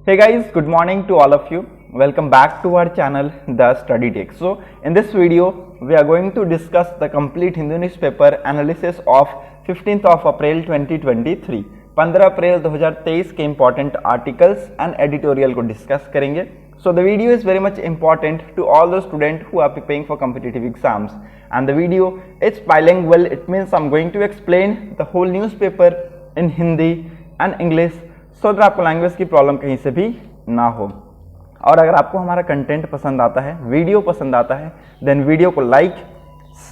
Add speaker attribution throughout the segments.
Speaker 1: Hey guys, good morning to all of you. Welcome back to our channel The Study Tech. So in this video we are going to discuss the complete Hindu newspaper analysis of 15th of April 2023. 15 अप्रैल 2023 के important articles and editorial को discuss करेंगे. So the video is very much important to all the students who are preparing for competitive exams, and the video is bilingual. It means I'm going to explain the whole newspaper in Hindi and English so that आपको language की problem कहीं से भी ना हो. और अगर आपको हमारा कंटेंट पसंद आता है, वीडियो पसंद आता है, देन वीडियो को लाइक,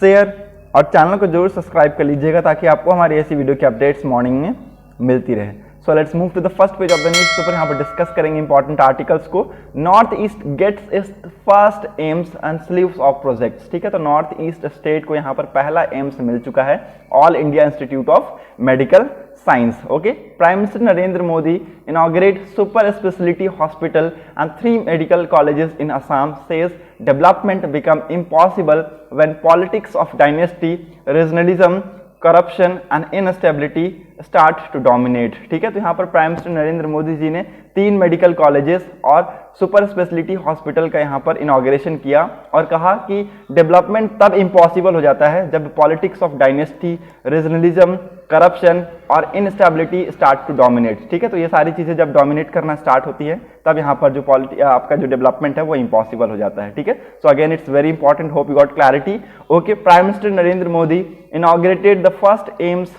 Speaker 1: शेयर और चैनल को जरूर सब्सक्राइब कर लीजिएगा ताकि आपको हमारी ऐसी वीडियो की अपडेट्स मॉर्निंग में मिलती रहे. So let's move to the first page of the newspaper. यहाँ पर डिस्कस करेंगे इंपॉर्टेंट आर्टिकल्स को. North East gets its first AIIMS and sleeves of projects. ठीक है, तो नॉर्थ ईस्ट स्टेट को यहाँ पर पहला एम्स मिल चुका है, all India institute of medical science. Okay, prime minister Narendra Modi inaugurate super specialty hospital and 3 medical colleges in Assam, says development become impossible when politics of dynasty, regionalism, corruption and instability start to dominate. ठीक है, तो यहाँ पर prime minister Narendra Modi ji ने 3 medical colleges और super speciality hospital का यहाँ पर इनॉग्रेशन किया और कहा कि डेवलपमेंट तब इम्पॉसिबल हो जाता है जब politics of dynasty, regionalism, corruption और इनस्टेबिलिटी स्टार्ट टू डोमिनेट. ठीक है, तो ये सारी चीज़ें जब डोमिनेट करना स्टार्ट होती है तब यहाँ पर जो आपका जो डेवलपमेंट है वो इम्पॉसिबल हो जाता है. ठीक है, so again it's very important, hope you got clarity. Okay, prime minister Narendra Modi inaugurated the first AIIMS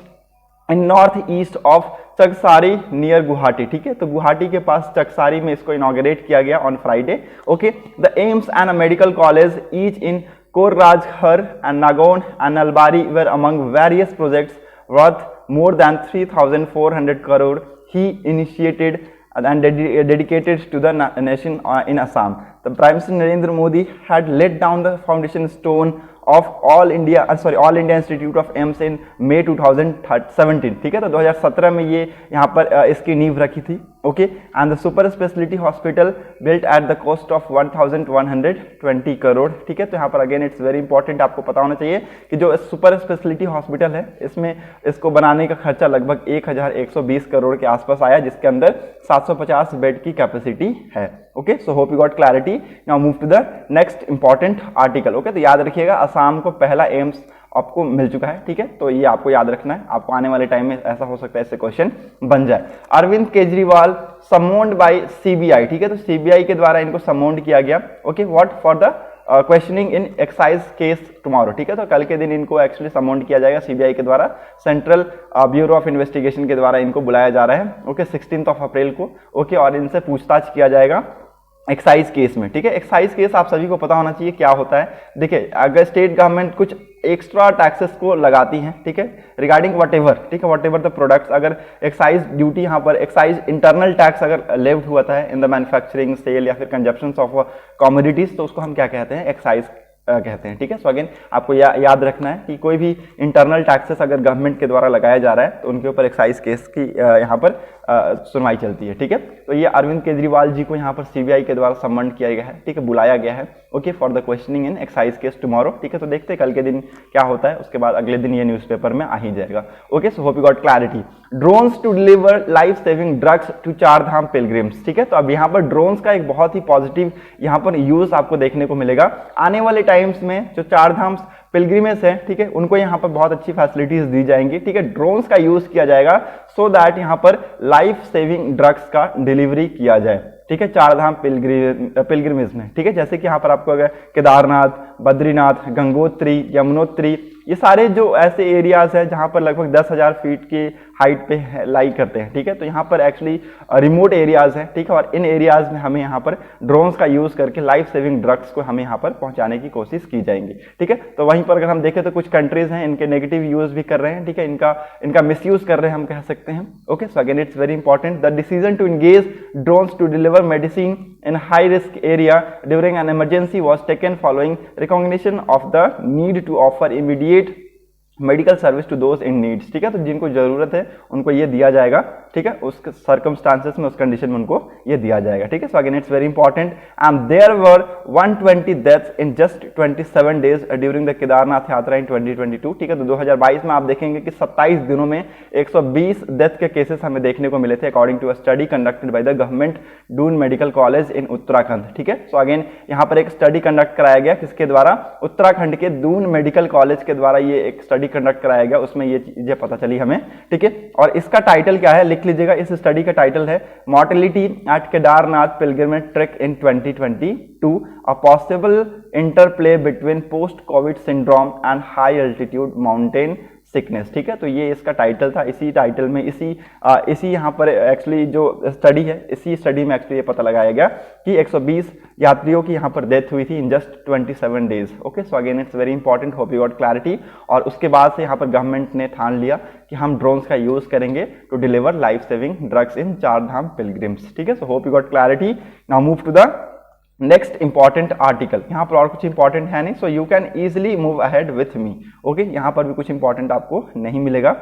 Speaker 1: in north east of Chaksari near Guwahati. ठीक है, तो गुवाहाटी के पास चकसारी में इसको इनॉग्रेट किया गया on Friday. Okay, the AIIMS and a medical college each in Kokrajhar and Nagaon and Nalbari were among various projects worth more than 3,400 crore he initiated and dedicated to the nation in Assam. The Prime Minister Narendra Modi had laid down the foundation stone of All India Institute of AIIMS in May 2017. ठीक है, तो 2017 में ये यहाँ पर इसकी नींव रखी थी. Okay, and the super speciality hospital built at the cost of 1,120 crore. ठीक है, तो यहाँ पर अगेन इट्स वेरी इंपॉर्टेंट, आपको पता होना चाहिए कि जो सुपर स्पेशलिटी हॉस्पिटल है इसमें इसको बनाने का खर्चा लगभग 1,120 करोड़ के आसपास आया, जिसके अंदर 750 बेड की कैपेसिटी है. Okay, so hope you got clarity. Now move to the next important article. Okay, तो याद रखिएगा असम को पहला एम्स आपको मिल चुका है. ठीक है, तो ये आपको याद रखना है, आपको आने वाले टाइम में ऐसा हो सकता है इससे क्वेश्चन बन जाए. Arvind Kejriwal summoned by CBI. ठीक है, तो सीबीआई के द्वारा इनको समोन्ड किया गया. Okay, what for the questioning in excise case tomorrow. ठीक है, तो कल के दिन इनको एक्चुअली समोन्ड किया जाएगा सीबीआई के द्वारा, सेंट्रल ब्यूरो ऑफ इन्वेस्टिगेशन के द्वारा इनको बुलाया जा रहा है. ओके, 16 अप्रैल को. ओके, और इनसे पूछताछ किया जाएगा एक्साइज केस में. ठीक है, एक्साइज केस आप सभी को पता होना चाहिए क्या होता है. देखिए, अगर स्टेट गवर्नमेंट कुछ एक्स्ट्रा टैक्सेस को लगाती हैं, ठीक है, रिगार्डिंग वट एवर, ठीक है, वट एवर द प्रोडक्ट्स, अगर एक्साइज ड्यूटी यहाँ पर एक्साइज इंटरनल टैक्स अगर लेव्ड हुआ था इन द मैन्युफैक्चरिंग, सेल या फिर कंजप्शन ऑफ कमोडिटीज, तो उसको हम क्या कहते हैं, एक्साइज कहते हैं. ठीक है, सो अगेन आपको याद रखना है कि कोई भी इंटरनल टैक्सेस अगर गवर्नमेंट के द्वारा लगाया जा रहा है तो उनके ऊपर एक्साइज केस की यहाँ पर सुनवाई चलती है. ठीक है, तो ये अरविंद केजरीवाल जी को यहाँ पर सीबीआई के द्वारा सम्मन किया गया है. ठीक है, बुलाया गया है. Okay, for the questioning in excise case tomorrow. ठीक है, तो देखते हैं कल के दिन क्या होता है, उसके बाद अगले दिन ये न्यूज़पेपर में आ ही जाएगा. Okay, so hope you got clarity. Drones to deliver life saving drugs to Chardham pilgrims. ठीक है, तो अब यहाँ पर ड्रोन्स का एक बहुत ही पॉजिटिव यहाँ पर यूज आपको देखने को मिलेगा. आने वाले टाइम्स में जो चारधाम पिलग्रिमेज है, ठीक है, उनको यहाँ पर बहुत अच्छी फैसिलिटीज दी जाएंगी. ठीक है, ड्रोन्स का यूज किया जाएगा सो दैट यहाँ पर लाइफ सेविंग ड्रग्स का डिलीवरी किया जाए. ठीक है, चारधाम पिलग्रिमेज में. ठीक है, जैसे कि यहाँ पर आपको अगर केदारनाथ, बद्रीनाथ, गंगोत्री, यमुनोत्री, ये सारे जो ऐसे एरियाज है जहाँ पर लगभग 10,000 फीट की हाइट पे लाई करते हैं. ठीक है, तो यहाँ पर एक्चुअली रिमोट एरियाज है. ठीक है, और इन एरियाज में हमें यहाँ पर ड्रोन्स का यूज करके लाइफ सेविंग ड्रग्स को हमें यहाँ पर पहुँचाने की कोशिश की जाएंगी. ठीक है, तो वहीं पर अगर हम देखें तो कुछ कंट्रीज हैं इनके नेगेटिव यूज भी कर रहे हैं. ठीक है, इनका मिसयूज कर रहे हैं हम कह सकते हैं. Okay, so again it's very important, the decision to engage drones to deliver medicine in high risk area during an emergency was taken following recognition of the need to offer immediate medical service to those in needs, ठीक है, तो जिनको जरूरत है उनको ये दिया जाएगा, ठीक है, उस सर्कमस्टांसेस में, उस कंडीशन में उनको ये दिया जाएगा, ठीक है। So again it's very important and there were 120 deaths in just 27 days during the Kedarnath yatra in 2022, ठीक है। तो 2022 में आप देखेंगे कि 27 दिनों में 120 डेथ के केसेस हमें देखने को मिले थे according to a study conducted by the government Doon medical college in Uttarakhand, ठीक है। सो अगेन यहाँ पर एक स्टडी कंडक्ट कराया गया, किसके द्वारा, उत्तराखंड के दून मेडिकल कॉलेज के द्वारा ये एक स्टडी कंडक्ट कराया गया, उसमें ये चीजें पता चली हमें, ठीक है। और इसका टाइटल क्या है, लिख लीजिएगा, इस स्टडी का टाइटल है mortality at Kedarnath pilgrimage trek in 2022, a possible interplay between post COVID syndrome and high altitude mountain sickness, ठीक है। तो ये इसका टाइटल था, इसी टाइटल में इसी यहाँ पर एक्चुअली जो स्टडी है, इसी स्टडी में एक्चुअली ये पता लगाया गया कि 120 यात्रियों की यहाँ पर डेथ हुई थी इन just 27 days, okay. So again it's very important, hope you got clarity. और उसके बाद से यहाँ पर गवर्नमेंट ने ठान लिया कि हम ड्रोन्स का यूज करेंगे to deliver life saving drugs in Char Dham pilgrims, ठीक है। So hope you got clarity. Now move to the next important article. यहाँ पर और कुछ इंपॉर्टेंट है नहीं, so you can easily move ahead with me, okay. यहाँ पर भी कुछ इंपॉर्टेंट आपको नहीं मिलेगा,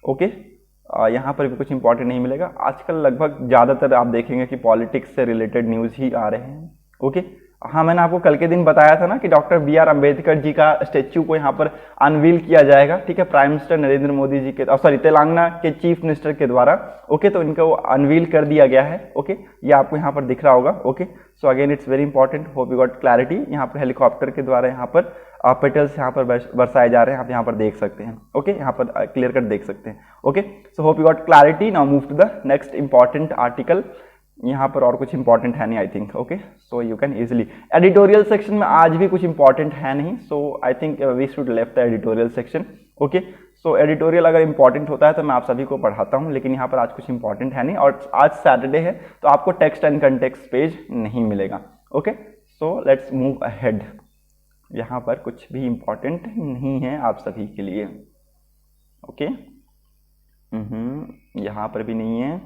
Speaker 1: ओके। यहाँ पर भी कुछ इंपॉर्टेंट नहीं मिलेगा। आजकल लगभग ज़्यादातर आप देखेंगे कि पॉलिटिक्स से रिलेटेड न्यूज़ ही आ रहे हैं, ओके। हाँ, मैंने आपको कल के दिन बताया था ना कि डॉक्टर BR अम्बेडकर जी का स्टेच्यू को यहाँ पर अनवील किया जाएगा, ठीक है, प्राइम मिनिस्टर नरेंद्र मोदी जी के, सॉरी, तेलंगाना के चीफ मिनिस्टर के द्वारा, ओके। तो इनको अनवील कर दिया गया है, ओके। ये आपको यहाँ पर दिख रहा होगा, okay. So again it's very important, hope you got clarity. यहाँ पर हेलीकॉप्टर के द्वारा यहाँ पर पेटल्स यहाँ पर बरसाए जा रहे हैं, आप यहाँ पर देख सकते हैं, ओके। यहाँ पर क्लियर कट देख सकते हैं, okay. So hope you got clarity. Now move to the next important article. यहाँ पर और कुछ इंपॉर्टेंट है नहीं, I think, okay. So you can easily, editorial section में आज भी कुछ इंपॉर्टेंट है नहीं, so I think we should left the editorial section, okay. So editorial अगर इंपॉर्टेंट होता है तो मैं आप सभी को पढ़ाता हूँ, लेकिन यहाँ पर आज कुछ इंपॉर्टेंट है नहीं, और आज सैटरडे है तो आपको टेक्स्ट एंड कंटेक्स्ट पेज नहीं मिलेगा, okay. So let's move ahead. यहाँ पर कुछ भी इंपॉर्टेंट नहीं है आप सभी के लिए, ओके। यहाँ पर भी नहीं है।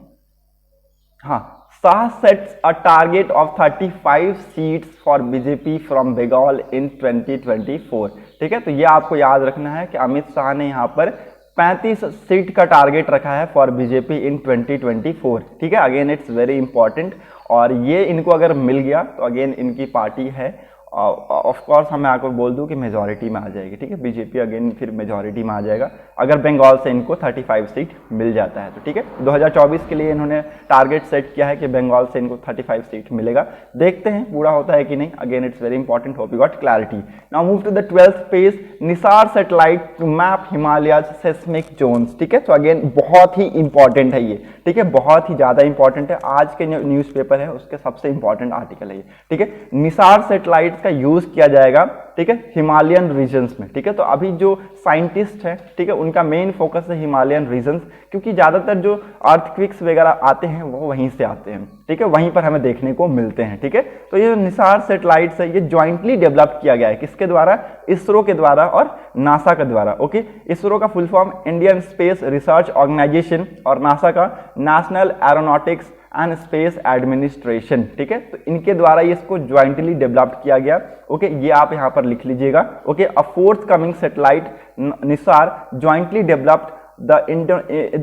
Speaker 1: हाँ, Shah sets a target of 35 seats for BJP from Bengal in 2024, ठीक है। तो ये आपको याद रखना है कि अमित शाह ने यहाँ पर 35 सीट का टारगेट रखा है फॉर बीजेपी इन 2024, ठीक है। अगेन इट्स वेरी इंपॉर्टेंट, और ये इनको अगर मिल गया तो अगेन इनकी पार्टी है, ऑफ कोर्स मैं आपको बोल दूं कि मेजॉरिटी में आ जाएगी, ठीक है। बीजेपी अगेन फिर मेजॉरिटी में आ जाएगा अगर बंगाल से इनको 35 सीट मिल जाता है तो, ठीक है। 2024 के लिए इन्होंने टारगेट सेट किया है कि बंगाल से इनको 35 सीट मिलेगा, देखते हैं पूरा होता है कि नहीं। Again it's very important, hope you got clarity. Now move to the 12th page, NISAR satellite to map Himalayas seismic zones, ठीक है। तो अगेन बहुत ही इंपॉर्टेंट है ये, ठीक है, बहुत ही ज्यादा इंपॉर्टेंट है। आज के न्यूज़पेपर है उसके सबसे इंपॉर्टेंट आर्टिकल है ये, ठीक है। निसार सैटेलाइट का यूज किया जाएगा, ठीक है, हिमालयन रीजन्स में, ठीक है। तो अभी जो साइंटिस्ट हैं, ठीक है, उनका मेन फोकस है हिमालयन रीजन्स, क्योंकि ज्यादातर जो अर्थक्वेक्स वगैरह आते हैं वो वहीं से आते हैं, ठीक है, वहीं पर हमें देखने को मिलते हैं, ठीक है। तो ये निसार सैटेलाइट्स है, ये ज्वाइंटली डेवलप किया गया है, किसके द्वारा, इसरो के द्वारा और नासा के द्वारा, ओके। इसरो का full form Indian space research organisation, और नासा का national aeronautics and space administration, ठीक है। तो इनके द्वारा ये इसको ज्वाइंटली डेवलप्ड किया गया, ओके। ये आप यहाँ पर लिख लीजिएगा, okay. A fourth coming satellite Nisar jointly developed the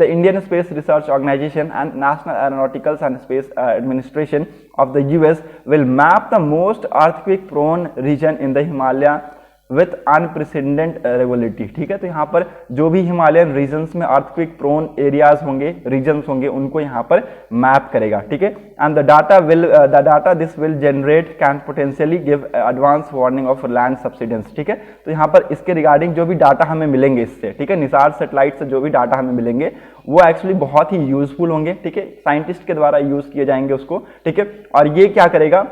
Speaker 1: Indian Space Research Organization and National Aeronautical and Space Administration of the US will map the most earthquake prone region in the Himalaya with unprecedented regulative, ठीक है। तो यहाँ पर जो भी Himalayan regions में earthquake prone areas होंगे, regions होंगे, उनको यहाँ पर मैप करेगा, ठीक है। And the data this will generate can potentially give advance warning of land subsidence, ठीक है। तो यहाँ पर इसके रिगार्डिंग जो भी डाटा हमें मिलेंगे इससे, ठीक है, निसार सैटेलाइट से जो भी डाटा हमें मिलेंगे वो एक्चुअली बहुत ही यूजफुल होंगे, ठीक है, साइंटिस्ट के द्वारा यूज किए जाएंगे उसको, ठीक है। और ये क्या करेगा,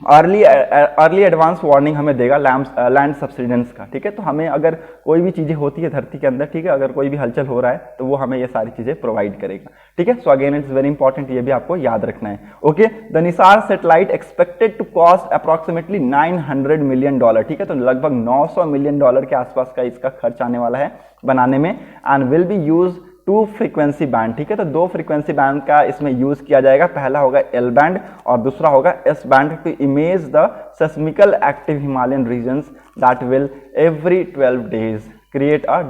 Speaker 1: अर्ली एडवांस वार्निंग हमें देगा लैंड सब्सिडेंस का, ठीक है। तो हमें अगर कोई भी चीजें होती है धरती के अंदर, ठीक है, अगर कोई भी हलचल हो रहा है तो वो हमें ये सारी चीजें प्रोवाइड करेगा, ठीक है। So again it's very important, ये भी आपको याद रखना है, okay. The NISAR satellite expected to cost approximately $900 million, ठीक है। तो लगभग $900 मिलियन के आसपास का इसका खर्च आने वाला है बनाने में, and will be use 2 frequency band, ठीक है। तो 2 फ्रीक्वेंसी बैंड का इसमें यूज किया जाएगा, पहला होगा L बैंड और दूसरा होगा S band, to image the seismical active Himalayan regions that will every 12 days create a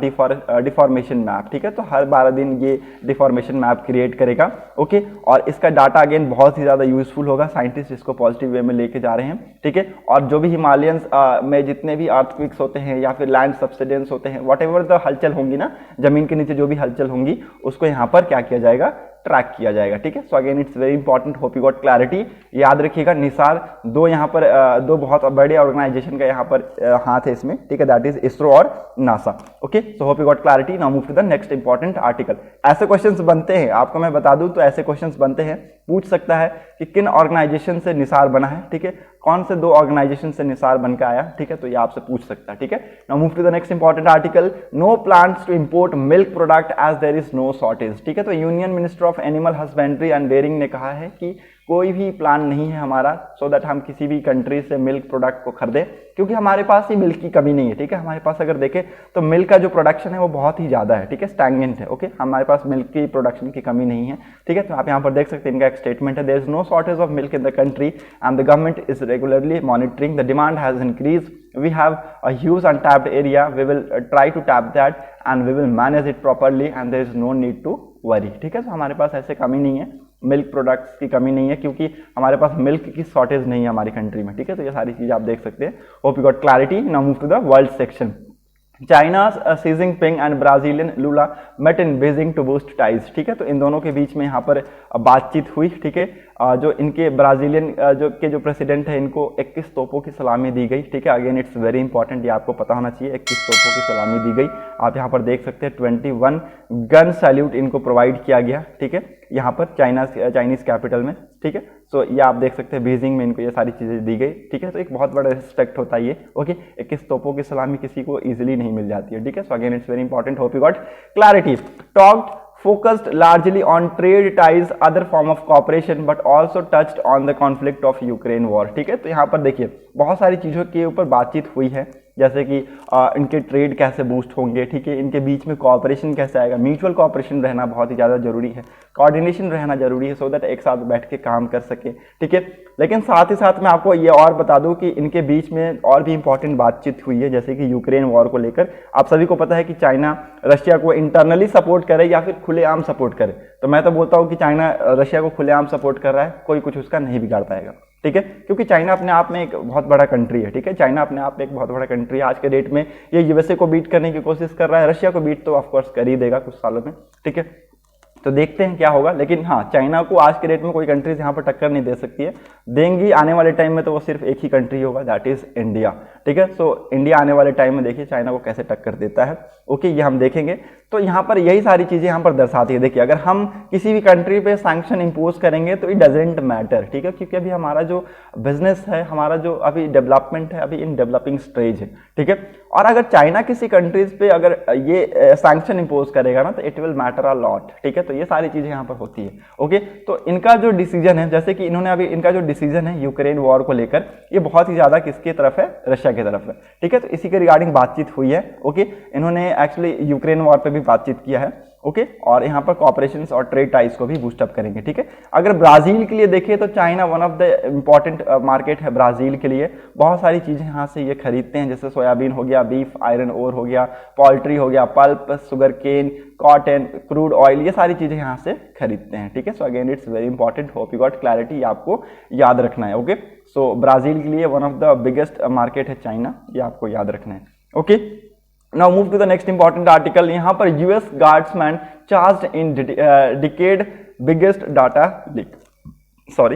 Speaker 1: deformation map, ठीक है। तो हर 12 दिन ये डिफॉर्मेशन मैप क्रिएट करेगा, ओके। और इसका डाटा अगेन बहुत ही ज़्यादा यूजफुल होगा, साइंटिस्ट इसको पॉजिटिव वे में लेके जा रहे हैं, ठीक है। और जो भी हिमालयंस में जितने भी अर्थक्वेक्स होते हैं या फिर लैंड सब्सिडेंस होते हैं, वट एवर द हलचल होंगी ना, जमीन के नीचे जो भी हलचल होंगी उसको यहाँ पर क्या किया जाएगा, ट्रैक किया जाएगा, ठीक है। So again it's very important, hope you got clarity. याद रखिएगा निसार दो यहाँ पर दो बहुत बड़े ऑर्गेनाइजेशन का यहाँ पर हाथ है इसमें, ठीक है, दैट इज इसरो और NASA, okay. So hope you got clarity. Now move to the next important article. ऐसे क्वेश्चंस बनते हैं, आपको मैं बता दूं तो ऐसे क्वेश्चंस बनते हैं, पूछ सकता है कि किन ऑर्गेनाइजेशन से निसार बना है, ठीक है, कौन से दो ऑर्गेनाइजेशन से निसार बन के आया, ठीक है, तो ये आपसे पूछ सकता है, ठीक है। Now move to the next important article. No plans to import milk product as there is no shortage, ठीक है। तो union minister of animal husbandry and dairying ने कहा है कि कोई भी प्लान नहीं है हमारा सो दैट हम किसी भी कंट्री से मिल्क प्रोडक्ट को खरीदें, क्योंकि हमारे पास ही मिल्क की कमी नहीं है, ठीक है। हमारे पास अगर देखें तो मिल्क का जो प्रोडक्शन है वो बहुत ही ज़्यादा है, ठीक है, स्टैग्नेंट है, ओके। हमारे पास मिल्क की प्रोडक्शन की कमी नहीं है, ठीक है। तो आप यहाँ पर देख सकते हैं, इनका एक स्टेटमेंट है, there is no shortage of milk in the country and the government is regularly monitoring the demand has increase, we have a huge untapped area, we will try to tap that and we will manage it properly and there is no need to worry, ठीक है। तो हमारे पास ऐसे कमी नहीं है, milk products की कमी नहीं है, क्योंकि हमारे पास मिल्क की शॉर्टेज नहीं है हमारी कंट्री में, ठीक है। तो ये सारी चीज़ आप देख सकते हैं। Hope you got clarity. Now move to the world section. China's Xi Jinping and Brazilian Lula met in Beijing to boost ties, ठीक है। तो इन दोनों के बीच में यहाँ पर बातचीत हुई, ठीक है। जो इनके ब्राजीलियन जो प्रेसिडेंट है, इनको 21 तोपों की सलामी दी गई, ठीक है। अगेन इट्स वेरी इंपॉर्टेंट, ये आपको पता होना चाहिए, 21 तोपों की सलामी दी गई। आप यहाँ पर देख सकते हैं 21 गन सैल्यूट इनको प्रोवाइड किया गया, ठीक है, यहाँ पर चाइनीज कैपिटल में, ठीक है। सो ये आप देख सकते हैं बीजिंग में इनको ये सारी चीज़ें दी गई, ठीक है। तो एक बहुत बड़ा रिस्पेक्ट होता है ये, ओके। 21 तोपों की सलामी किसी को ईजिली नहीं मिल जाती है, ठीक है। So again it's very important, hope you got clarity. Talked focused largely on trade ties, other form of cooperation, but also touched on the conflict of Ukraine war, ठीक है। तो यहाँ पर देखिए बहुत सारी चीज़ों के ऊपर बातचीत हुई है, जैसे कि इनके ट्रेड कैसे बूस्ट होंगे, ठीक है, इनके बीच में कोऑपरेशन कैसे आएगा, म्यूचुअल कोऑपरेशन रहना बहुत ही ज़्यादा जरूरी है, कोऑर्डिनेशन रहना जरूरी है, सो दैट एक साथ बैठ के काम कर सके, ठीक है। लेकिन साथ ही साथ मैं आपको ये और बता दूं कि इनके बीच में और भी इंपॉर्टेंट बातचीत हुई है, जैसे कि यूक्रेन वॉर को लेकर। आप सभी को पता है कि चाइना रशिया को इंटरनली सपोर्ट करे या फिर खुलेआम सपोर्ट करे, तो मैं तो बोलता हूँ कि चाइना रशिया को खुलेआम सपोर्ट कर रहा है, कोई कुछ उसका नहीं बिगाड़ पाएगा, ठीक है, क्योंकि चाइना अपने आप में एक बहुत बड़ा कंट्री है, ठीक है। चाइना अपने आप में एक बहुत बड़ा कंट्री है। आज के डेट में ये यूएसए को बीट करने की कोशिश कर रहा है, रशिया को बीट तो ऑफकोर्स कर ही देगा कुछ सालों में, ठीक है। तो देखते हैं क्या होगा, लेकिन हाँ, चाइना को आज के डेट में कोई कंट्रीज यहाँ पर टक्कर नहीं दे सकती है, देंगी आने वाले टाइम में तो वो सिर्फ एक ही कंट्री होगा, दैट इज इंडिया, ठीक है। सो इंडिया आने वाले टाइम में देखिए चाइना को कैसे टक्कर देता है, ओके, ये हम देखेंगे। तो यहाँ पर यही सारी चीज़ें यहाँ पर दर्शाती है। देखिए अगर हम किसी भी कंट्री पे सैंक्शन इम्पोज करेंगे तो इट डजेंट मैटर, ठीक है, क्योंकि अभी हमारा जो बिजनेस है, हमारा जो अभी डेवलपमेंट है, अभी इन डेवलपिंग स्टेज है, ठीक है। और अगर चाइना किसी कंट्रीज पे अगर ये सैंक्शन इम्पोज करेगा ना, तो it will matter a lot, ठीक है। तो ये सारी चीज़ें यहाँ पर होती है, ओके। तो इनका जो डिसीजन है, जैसे कि इन्होंने अभी इनका जो डिसीजन है यूक्रेन वॉर को लेकर, ये बहुत ही ज़्यादा किसकी तरफ है, रशिया की तरफ है, ठीक है। तो इसी के रिगार्डिंग बातचीत हुई है, ओके। इन्होंने एक्चुअली यूक्रेन वॉर पे भी बातचीत किया है, ओके। और यहाँ पर कॉपरेशंस और ट्रेड टाइज को भी बूस्टअप करेंगे, ठीक है। अगर ब्राजील के लिए देखें तो China one of the important market है ब्राजील के लिए, बहुत सारी चीज़ें यहाँ से ये खरीदते हैं, जैसे सोयाबीन हो गया, बीफ, आयरन ओर हो गया, पोल्ट्री हो गया, pulp, sugar cane, cotton, crude oil, ये सारी चीज़ें यहाँ से खरीदते हैं, ठीक है। So again it's very important, hope you got clarity, आपको याद रखना है, ओके। सो ब्राजील के लिए one of the biggest market है चाइना, ये आपको याद रखना है, okay. Now move to the next important article। यहाँ पर US guardsman charged in decade biggest data leak, sorry.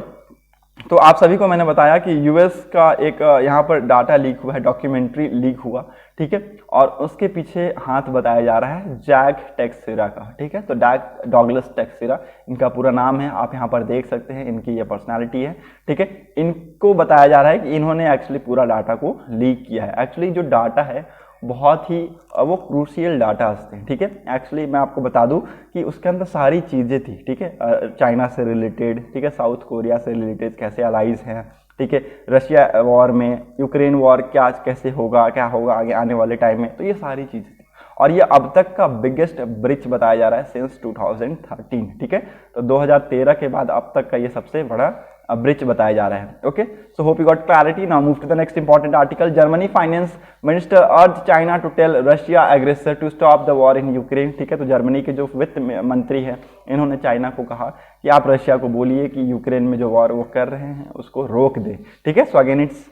Speaker 1: तो आप सभी को मैंने बताया कि यूएस का एक यहाँ पर डाटा लीक हुआ है, डॉक्यूमेंट्री लीक हुआ, ठीक है। और उसके पीछे हाथ बताया जा रहा है जैक टेक्सेरा का, ठीक है। तो जैक डॉगलस टेक्सेरा इनका पूरा नाम है, आप यहाँ पर देख सकते हैं, इनकी ये पर्सनालिटी है, ठीक है। इनको बताया जा रहा है कि इन्होंने एक्चुअली पूरा डाटा को लीक किया है। एक्चुअली जो डाटा है बहुत ही वो क्रूशियल डाटा हंसते हैं, ठीक है। एक्चुअली मैं आपको बता दूं कि उसके अंदर सारी चीज़ें थी, ठीक है, चाइना से रिलेटेड, ठीक है, साउथ कोरिया से रिलेटेड, कैसे अलाइज हैं, ठीक है, रशिया वॉर में, यूक्रेन वॉर क्या कैसे होगा, क्या होगा आगे आने वाले टाइम में, तो ये सारी चीज़ें। और ये अब तक का बिगेस्ट ब्रिच बताया जा रहा है सिंस 2013, ठीक है। तो 2013 के बाद अब तक का ये सबसे बड़ा ब्रिच बताया जा रहा है। Okay, so hope you got clarity. Now move to the next important article. Germany finance minister urge China to tell Russia aggressor to stop the war in Ukraine, ठीक है। तो जर्मनी के जो वित्त मंत्री है इन्होंने चाइना को कहा कि आप रशिया को बोलिए कि यूक्रेन में जो वॉर वो कर रहे हैं उसको रोक दे, ठीक है। So again it's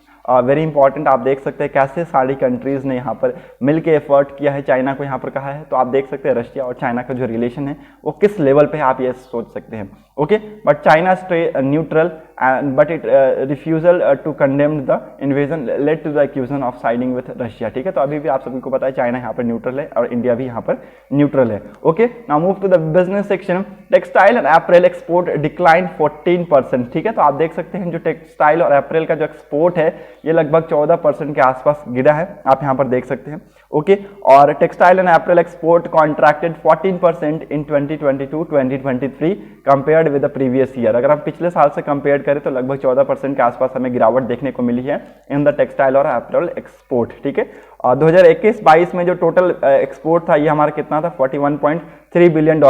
Speaker 1: very important. आप देख सकते हैं कैसे सारी कंट्रीज ने यहाँ पर मिल के एफर्ट किया है, चाइना को यहाँ पर कहा है। तो आप देख सकते हैं रशिया और चाइना का जो रिलेशन है वो किस लेवल पे है, आप ये सोच सकते हैं। Okay, but China stay neutral but it refusal to condemn the invasion led to the accusation of siding with Russia, ठीक है। तो अभी भी आप सभी को पता है चाइना यहाँ पर न्यूट्रल है और इंडिया भी यहाँ पर न्यूट्रल है। Okay, now move to the business section. Textile and apparel export decline 14%, ठीक है। तो आप देख सकते हैं जो टेक्सटाइल और अप्रैल का जो एक्सपोर्ट है ये लगभग 14% के आसपास गिरा है, आप यहाँ पर देख सकते हैं। ओके, और textile and apparel export contracted 14% in 2022-2023 compared with the previous year. अगर हम पिछले साल से कंपेयर करें तो लगभग 14% के आसपास हमें गिरावट देखने को मिली है इन द टेक्सटाइल और अप्रैल एक्सपोर्ट, ठीक है। और 2021-22 में जो टोटल एक्सपोर्ट था ये हमारा कितना था, $41.3 बिलियन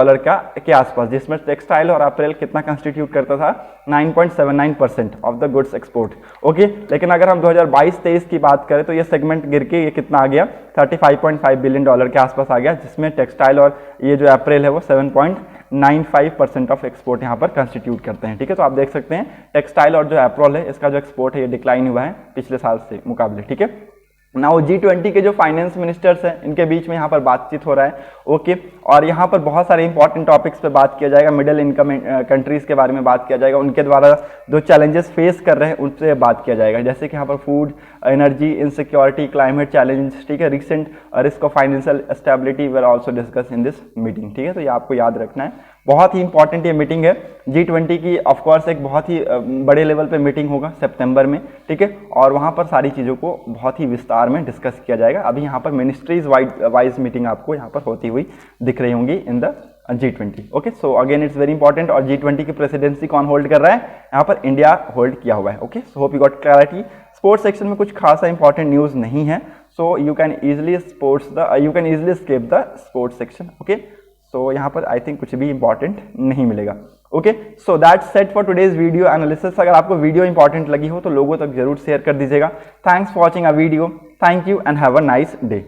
Speaker 1: के आसपास, जिसमें टेक्सटाइल और अप्रैल कितना कंस्टिट्यूट करता था, 9.79% of the goods export. Okay, लेकिन अगर हम 2022-23 की बात करें तो ये सेगमेंट गिर के ये कितना आ गया, $35.5 बिलियन के आसपास आ गया, जिसमें टेक्सटाइल और ये जो अप्रैल है वो 7.95% ऑफ एक्सपोर्ट यहाँ पर कंस्टिट्यूट करते हैं, ठीक है। तो आप देख सकते हैं टेक्सटाइल और जो अप्रैल है इसका जो एक्सपोर्ट है ये डिक्लाइन हुआ है पिछले साल से मुकाबले, ठीक है। नाउ G20 के जो फाइनेंस मिनिस्टर्स हैं इनके बीच में यहाँ पर बातचीत हो रहा है। ओके, और यहाँ पर बहुत सारे इंपॉर्टेंट टॉपिक्स पे बात किया जाएगा। मिडिल इनकम कंट्रीज के बारे में बात किया जाएगा, उनके द्वारा जो चैलेंजेस फेस कर रहे हैं उनसे बात किया जाएगा, जैसे कि यहाँ पर food, energy, insecurity, climate challenge, ठीक है। Recent risk of financial stability were also discuss in this meeting, ठीक है। तो ये आपको याद रखना है, बहुत ही इंपॉर्टेंट ये मीटिंग है। G20 की ऑफकोर्स एक बहुत ही बड़े लेवल पे मीटिंग होगा सितंबर में, ठीक है। और वहाँ पर सारी चीज़ों को बहुत ही विस्तार में डिस्कस किया जाएगा। अभी यहाँ पर मिनिस्ट्रीज वाइज मीटिंग आपको यहाँ पर होती हुई दिख रही होंगी in the G20। Okay, so again it's very important. और G20 की प्रेसिडेंसी कौन होल्ड कर रहा है, यहाँ पर इंडिया होल्ड किया हुआ है। Okay, so hope you got clarity. Sports section में कुछ खासा इंपॉर्टेंट न्यूज़ नहीं है, so you can easily skip the sports section. Okay, so यहाँ पर आई थिंक कुछ भी इंपॉर्टेंट नहीं मिलेगा। Okay, so that's set for today's video analysis. अगर आपको वीडियो इंपॉर्टेंट लगी हो तो लोगों तक जरूर शेयर कर दीजिएगा। Thanks for watching a video, thank you and have a nice day.